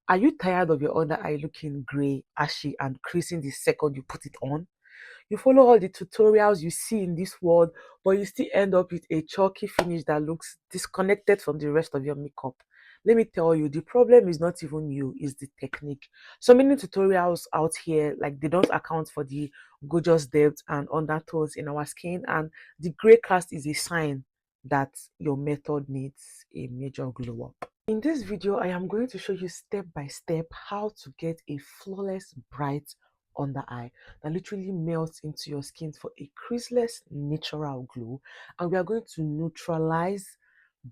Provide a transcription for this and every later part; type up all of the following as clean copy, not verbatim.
Are you tired of your under eye looking grey, ashy, and creasing the second you put it on? You follow all the tutorials you see in this world, but you still end up with a chalky finish that looks disconnected from the rest of your makeup. Let me tell you, the problem is not even you, it's the technique. So many tutorials out here, like they don't account for the gorgeous depth and undertones in our skin, and the gray cast is a sign that your method needs a major glow up. In this video, I am going to show you step by step how to get a flawless, bright under eye that literally melts into your skin for a creaseless, natural glow. And we are going to neutralize,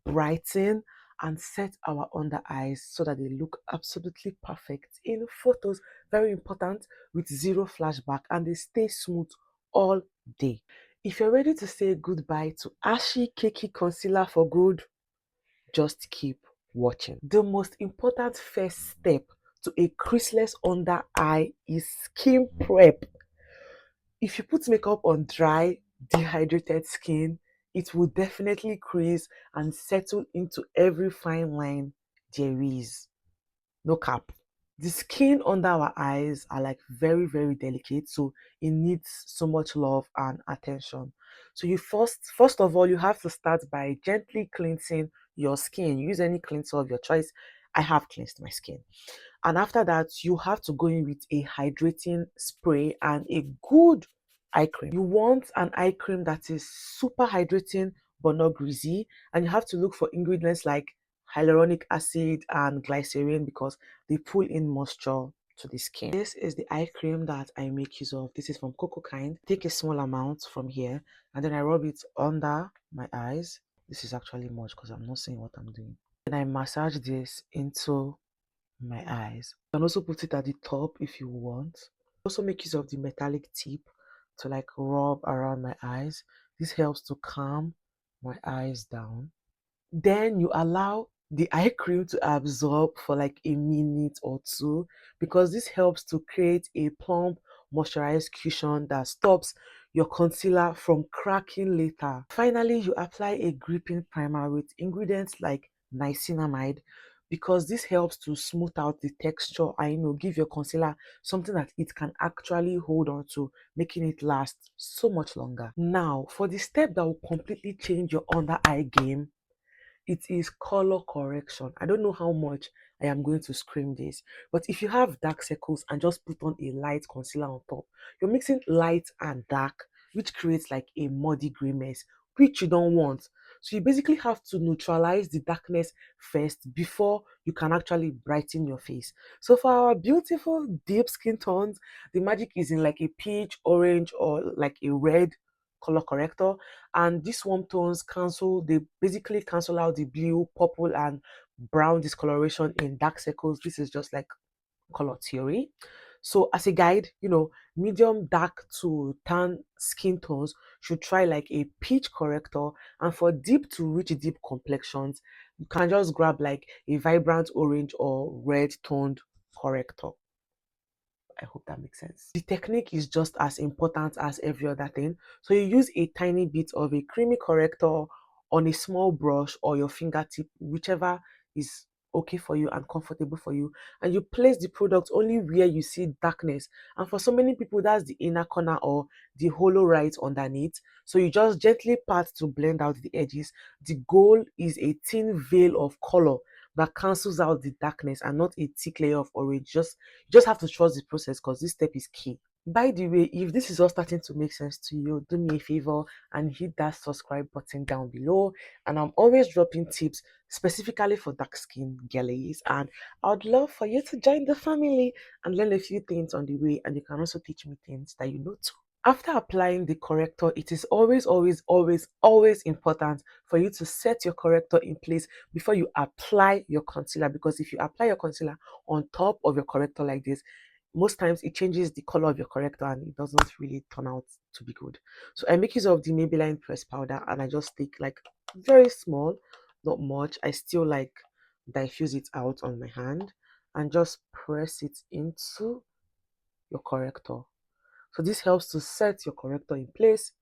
brighten, and set our under eyes so that they look absolutely perfect in photos. Very important, with zero flashback, and they stay smooth all day. If you're ready to say goodbye to ashy, cakey concealer for good, just keep watching. The most important first step to a creaseless under eye is skin prep. If you put makeup on dry, dehydrated skin, it will definitely crease and settle into every fine line there is. No cap. The skin under our eyes are like very, very delicate, so it needs so much love and attention. So you first of all, you have to start by gently cleansing your skin. Use any cleanser of your choice. I have cleansed my skin. And after that, you have to go in with a hydrating spray and a good eye cream. You want an eye cream that is super hydrating but not greasy, and you have to look for ingredients like hyaluronic acid and glycerin because they pull in moisture to the skin. This is the eye cream that I make use of. This is from Coco Kind. Take a small amount from here and then I rub it under my eyes. This is actually much because I'm not seeing what I'm doing. Then I massage this into my eyes. You can also put it at the top if you want. Also make use of the metallic tip to like rub around my eyes. This helps to calm my eyes down. Then you allow the eye cream to absorb for like a minute or two because this helps to create a plump moisturized cushion that stops your concealer from cracking later. Finally, you apply a gripping primer with ingredients like niacinamide because this helps to smooth out the texture and give your concealer something that it can actually hold on to, making it last so much longer. Now for the step that will completely change your under eye game, it is color correction. I don't know how much I am going to scream this, but if you have dark circles and just put on a light concealer on top, you're mixing light and dark, which creates like a muddy gray mess, which you don't want. So you basically have to neutralize the darkness first before you can actually brighten your face. So for our beautiful deep skin tones, the magic is in like a peach, orange, or like a red color corrector, and these warm tones they basically cancel out the blue, purple, and brown discoloration in dark circles. This is just like color theory. So as a guide, medium dark to tan skin tones should try like a peach corrector, and for deep to rich deep complexions, you can just grab like a vibrant orange or red toned corrector. I hope that makes sense. The technique is just as important as every other thing. So you use a tiny bit of a creamy corrector on a small brush or your fingertip, whichever is okay for you and comfortable for you. And you place the product only where you see darkness. And for so many people, that's the inner corner or the hollow right underneath. So you just gently pat to blend out the edges. The goal is a thin veil of color that cancels out the darkness and not a thick layer of orange. You just have to trust the process because this step is key. By the way, if this is all starting to make sense to you, do me a favor and hit that subscribe button down below. And I'm always dropping tips specifically for dark skin girlies, and I'd love for you to join the family and learn a few things on the way, and you can also teach me things that you know too. After applying the corrector, it is always, always, always, always important for you to set your corrector in place before you apply your concealer, because if you apply your concealer on top of your corrector like this, most times it changes the color of your corrector and it doesn't really turn out to be good. So I make use of the Maybelline press powder and I just take like very small, not much. I still like diffuse it out on my hand and just press it into your corrector. So this helps to set your corrector in place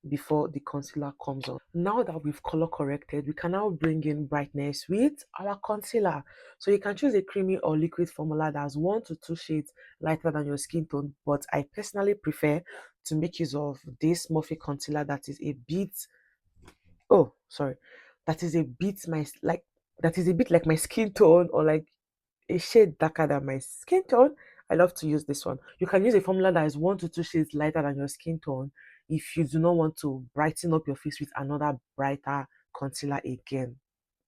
before the concealer comes on. Now that we've color corrected, we can now bring in brightness with our concealer. So you can choose a creamy or liquid formula that's 1 to 2 shades lighter than your skin tone, but I personally prefer to make use of this Morphe concealer that is a bit, oh sorry, that is a bit my like that is a bit like my skin tone, or like a shade darker than my skin tone. I love to use this one. You can use a formula that is 1 to 2 shades lighter than your skin tone if you do not want to brighten up your face with another brighter concealer again.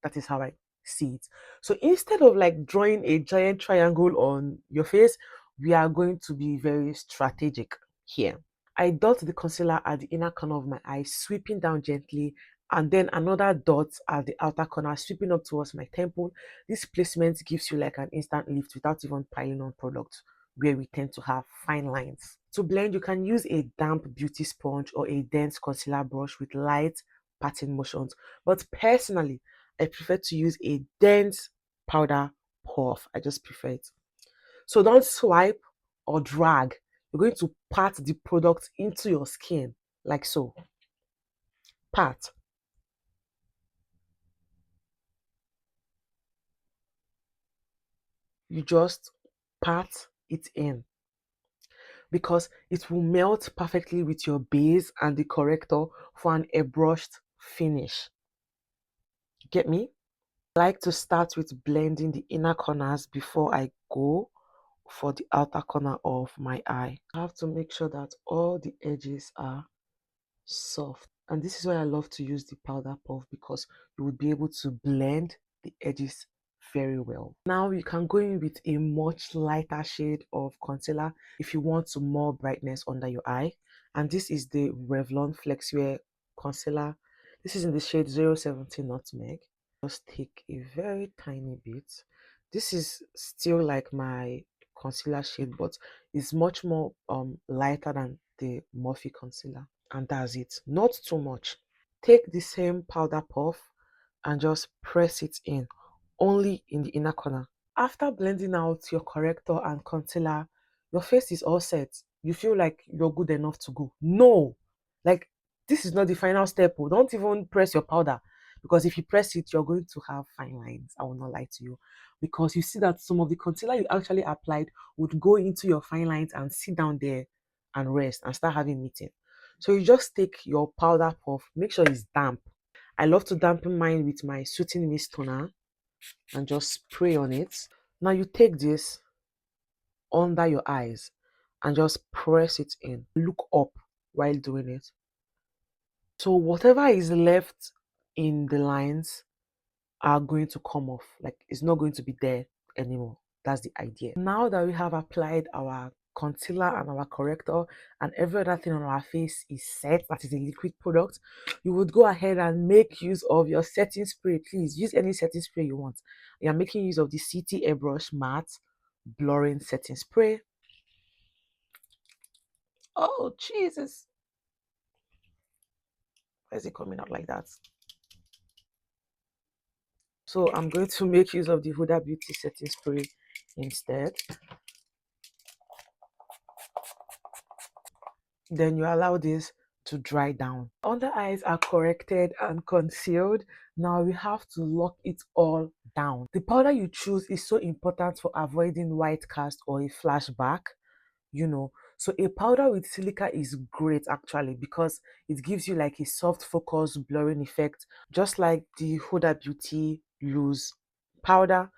That is how I see it. So instead of like drawing a giant triangle on your face, we are going to be very strategic here. I dot the concealer at the inner corner of my eye, sweeping down gently, and then another dot at the outer corner, sweeping up towards my temple. This placement gives you like an instant lift without even piling on products where we tend to have fine lines. To blend, you can use a damp beauty sponge or a dense concealer brush with light patting motions. But personally, I prefer to use a dense powder puff. I just prefer it. So don't swipe or drag. You're going to pat the product into your skin like so. Pat. You just pat it in because it will melt perfectly with your base and the corrector for an airbrushed finish. Get me? I like to start with blending the inner corners before I go for the outer corner of my eye. I have to make sure that all the edges are soft, and this is why I love to use the powder puff, because you would be able to blend the edges very well. Now you can go in with a much lighter shade of concealer if you want some more brightness under your eye, and this is the Revlon Flexwear concealer. This is in the shade 017 Nutmeg. Just take a very tiny bit. This is still like my concealer shade, but it's much more lighter than the Morphe concealer, and that's it. Not too much. Take the same powder puff and just press it in only in the inner corner. After blending out your corrector and concealer, your face is all set. You feel like you're good enough to go. No, like this is not the final step. Oh. Don't even press your powder, because if you press it, you're going to have fine lines. I will not lie to you, because you see that some of the concealer you actually applied would go into your fine lines and sit down there and rest and start having meeting. So you just take your powder puff, make sure it's damp. I love to dampen mine with my soothing mist toner and just spray on it. Now you take this under your eyes and just press it in. Look up while doing it. So whatever is left in the lines are going to come off. Like it's not going to be there anymore. That's the idea. Now that we have applied our concealer and our corrector and every other thing on our face is set, that is a liquid product, you would go ahead and make use of your setting spray. Please use any setting spray you want. You're making use of the CT Airbrush Matte Blurring Setting Spray. Oh, Jesus. Why is it coming out like that? So I'm going to make use of the Huda Beauty Setting Spray instead. Then you allow this to dry down. Under eyes are corrected and concealed. Now we have to lock it all down. The powder you choose is so important for avoiding white cast or a flashback, you know. So a powder with silica is great actually, because it gives you like a soft focus blurring effect, just like the Huda Beauty loose powder.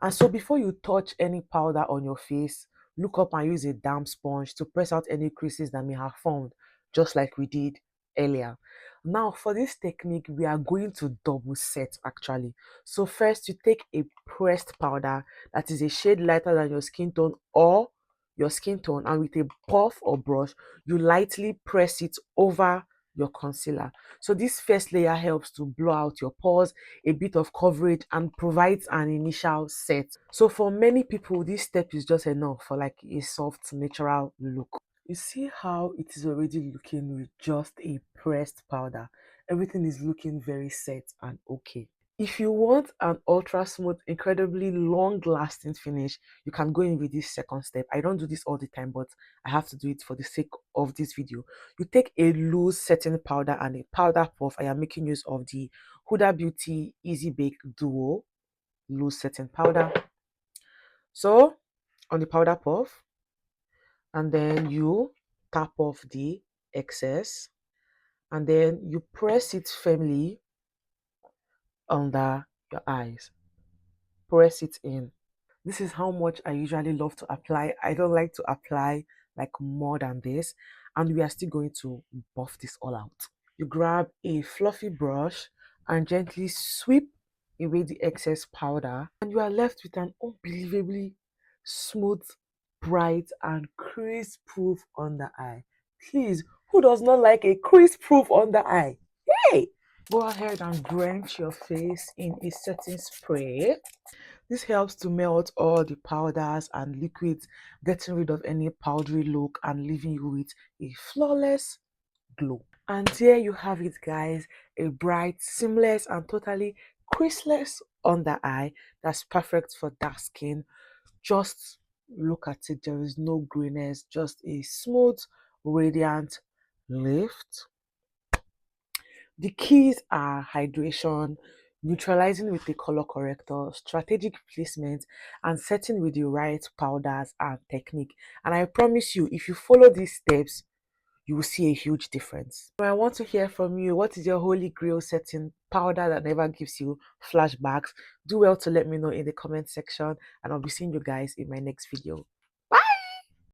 And so before you touch any powder on your face, look up and use a damp sponge to press out any creases that may have formed, just like we did earlier. Now for this technique, we are going to double set actually. So first you take a pressed powder that is a shade lighter than your skin tone or your skin tone, and with a puff or brush, you lightly press it over your concealer. So this first layer helps to blow out your pores, a bit of coverage, and provides an initial set. So for many people, this step is just enough for like a soft natural look. You see how it is already looking with just a pressed powder. Everything is looking very set and okay. If you want an ultra smooth, incredibly long lasting finish, you can go in with this second step. I don't do this all the time, but I have to do it for the sake of this video. You take a loose setting powder and a powder puff. I am making use of the Huda Beauty Easy Bake Duo loose setting powder. So on the powder puff, and then you tap off the excess, and then you press it firmly under your eyes. Press it in. This is how much I usually love to apply. I don't like to apply like more than this, and we are still going to buff this all out. You grab a fluffy brush and gently sweep away the excess powder, and you are left with an unbelievably smooth, bright, and crease-proof under eye. Please, who does not like a crease-proof under eye? Hey! Go ahead and drench your face in a setting spray. This helps to melt all the powders and liquids, getting rid of any powdery look and leaving you with a flawless glow. And there you have it, guys, a bright, seamless, and totally creaseless under eye that's perfect for dark skin. Just look at it, there is no grayness, just a smooth, radiant lift. The keys are hydration, neutralizing with a color corrector, strategic placement, and setting with the right powders and technique. And I promise you, if you follow these steps, you will see a huge difference. So I want to hear from you. What is your holy grail setting powder that never gives you flashbacks? Do well to let me know in the comment section, and I'll be seeing you guys in my next video.